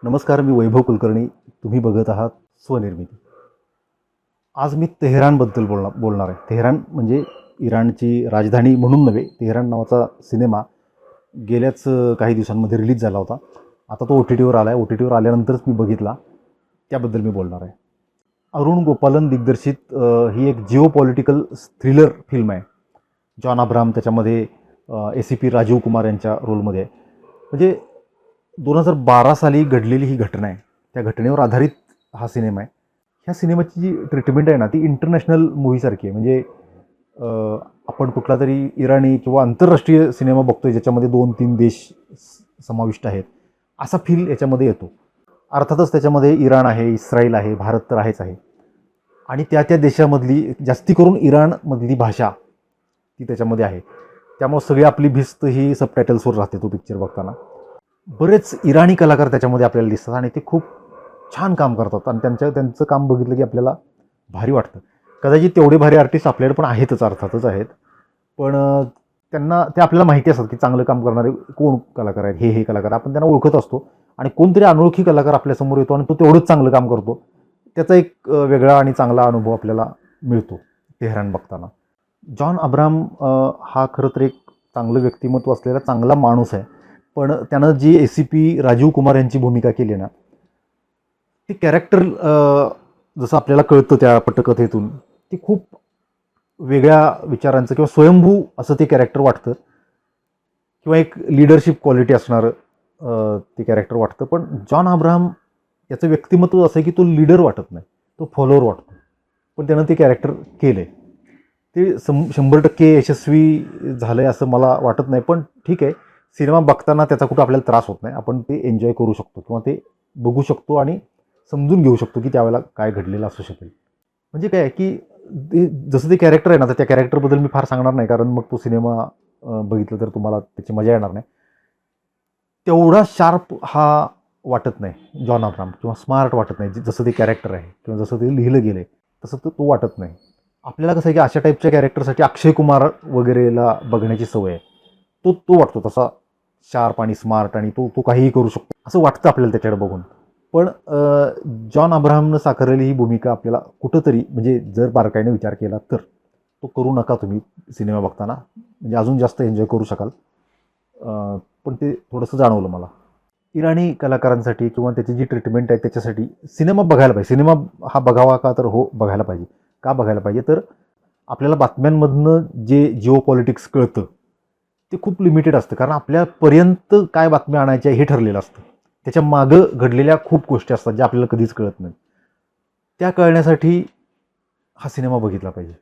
नमस्कार, मी वैभव कुलकर्णी. तुम्ही बघत आहात स्वनिर्मिती. आज मी तेहरानबद्दल बोलणार आहे. तेहरान म्हणजे इराणची राजधानी म्हणून नव्हे, तेहरान नावाचा सिनेमा गेल्याच काही दिवसांमध्ये रिलीज झाला होता. आता तो OTTवर आला आहे. OTTवर आल्यानंतरच मी बघितला, त्याबद्दल मी बोलणार आहे. अरुण गोपालन दिग्दर्शित ही एक जिओ पॉलिटिकल थ्रिलर फिल्म आहे. जॉन अब्राहम त्याच्यामध्ये ACP राजीव कुमार यांच्या रोलमध्ये आहे. म्हणजे 2012 साली घडलेली ही घटना आहे. त्या घटनेवर आधारित हा सिनेमा आहे. ह्या सिनेमाची जी ट्रीटमेंट आहे ना, ती इंटरनॅशनल मूव्हीसारखी आहे. म्हणजे आपण कुठला तरी इराणी किंवा आंतरराष्ट्रीय सिनेमा बघतोय ज्याच्यामध्ये 2-3 देश समाविष्ट आहेत, असा फील याच्यामध्ये येतो. अर्थातच त्याच्यामध्ये इराण आहे, इस्रायल आहे, भारत तर आहेच आहे. आणि त्या त्या देशामधली जास्ती करून इराणमधली भाषा ती त्याच्यामध्ये आहे. त्यामुळे सगळी आपली भिस्त ही सबटायटल्सवर राहते तो पिक्चर बघताना. बरेच इराणी कलाकार त्याच्यामध्ये आपल्याला दिसतात आणि ते खूप छान काम करतात आणि त्यांचं काम बघितलं की आपल्याला भारी वाटतं. कदाचित तेवढे भारी आर्टिस्ट आपल्याकडे पण आहेतच, अर्थातच आहेत. पण त्यांना ते आपल्याला माहिती असतात की चांगलं काम करणारे कोण कलाकार आहेत, हे कलाकार आपण त्यांना ओळखत असतो. आणि कोणतरी अनोळखी कलाकार आपल्यासमोर येतो आणि तो तेवढंच चांगलं काम करतो. त्याचा एक वेगळा आणि चांगला अनुभव आपल्याला मिळतो तेहरान बघताना. जॉन अब्राहम हा खरं तर एक चांगलं व्यक्तिमत्व असलेला चांगला माणूस आहे. पण त्यानं जी ACP राजीव कुमार यांची भूमिका केली ना, ती कॅरेक्टर जसं आपल्याला कळतं त्या पटकथेतून, ती खूप वेगळ्या विचारांचं किंवा स्वयंभू असं ते कॅरेक्टर वाटतं किंवा एक लिडरशिप क्वालिटी असणारं ते कॅरेक्टर वाटतं. पण जॉन अब्राहम याचं व्यक्तिमत्व असं आहे की तो लीडर वाटत नाही, तो फॉलोअर वाटतो. पण त्यानं ते कॅरेक्टर केलं आहे. ते 100% यशस्वी झालं आहे असं मला वाटत नाही. पण ठीक आहे, सिनेमा बघताना त्याचा कुठं आपल्याला त्रास होत नाही. आपण ते एन्जॉय करू शकतो किंवा ते बघू शकतो आणि समजून घेऊ शकतो की त्यावेळेला काय घडलेलं असू शकेल. म्हणजे काय आहे की जसं ते कॅरेक्टर आहे ना, तर त्या कॅरेक्टरबद्दल मी फार सांगणार नाही, कारण मग तो सिनेमा बघितलं तर तुम्हाला त्याची मजा येणार नाही. तेवढा शार्प हा वाटत नाही जॉन अब्राहम, किंवा स्मार्ट वाटत नाही. जसं ते कॅरेक्टर आहे किंवा जसं ते लिहिलं गेलं आहे तसं तो वाटत नाही. आपल्याला कसं आहे की अशा टाईपच्या कॅरेक्टरसाठी अक्षय कुमार वगैरेला बघण्याची सवय आहे. तो वाटतो तसा शार्प आणि स्मार्ट, आणि तो काहीही करू शकतो असं वाटतं आपल्याला त्याच्याकडे बघून. पण जॉन अब्राहमनं साकारलेली ही भूमिका आपल्याला कुठंतरी, म्हणजे जर बारकाईने विचार केला तर तो करू नका तुम्ही सिनेमा बघताना, म्हणजे अजून जास्त एन्जॉय करू शकाल. पण ते थोडंसं जाणवलं मला. इराणी कलाकारांसाठी किंवा त्याची जी ट्रीटमेंट आहे त्याच्यासाठी सिनेमा बघायला पाहिजे. सिनेमा हा बघावा का, तर हो, बघायला पाहिजे. का बघायला पाहिजे, तर आपल्याला बातम्यांमधनं जे जिओ पॉलिटिक्स कळतं ते खूप लिमिटेड असतं, कारण आपल्यापर्यंत काय बातम्या आणायच्या हे ठरलेलं असतं. त्याच्या मागं घडलेल्या खूप गोष्टी असतात ज्या आपल्याला कधीच कळत नाहीत. त्या कळण्यासाठी हा सिनेमा बघितला पाहिजे,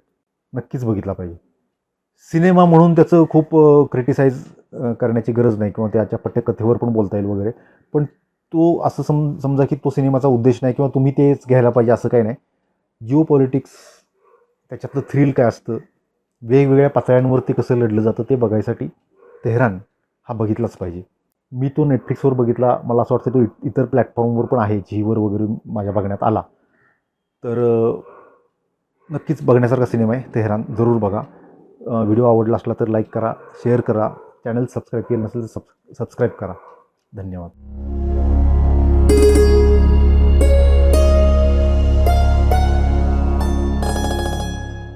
नक्कीच बघितला पाहिजे. सिनेमा म्हणून त्याचं खूप क्रिटिसाइज करण्याची गरज नाही, किंवा त्याच्या पटकथेवर पण बोलता येईल वगैरे. पण तो असं समजा की तो सिनेमाचा उद्देश नाही किंवा तुम्ही तेच घ्यायला पाहिजे असं काही नाही. जिओ पॉलिटिक्स, त्याच्यातलं थ्रिल काय असतं, वेगवेगळ्या पातळ्यांवरती कसं लढलं जातं ते बघायसाठी तेहरान हा बघितलाच पाहिजे. मी तो नेटफ्लिक्सवर बघितला. मला असं वाटतं तो इतर प्लॅटफॉर्मवर पण आहे, झीवर वगैरे माझ्या बघण्यात आला. तर नक्कीच बघण्यासारखा सिनेमा आहे तेहरान, जरूर बघा. व्हिडिओ आवडला असला तर लाईक करा, शेअर करा. चॅनल सबस्क्राईब केलं नसेल तर सबस्क्राईब करा. धन्यवाद.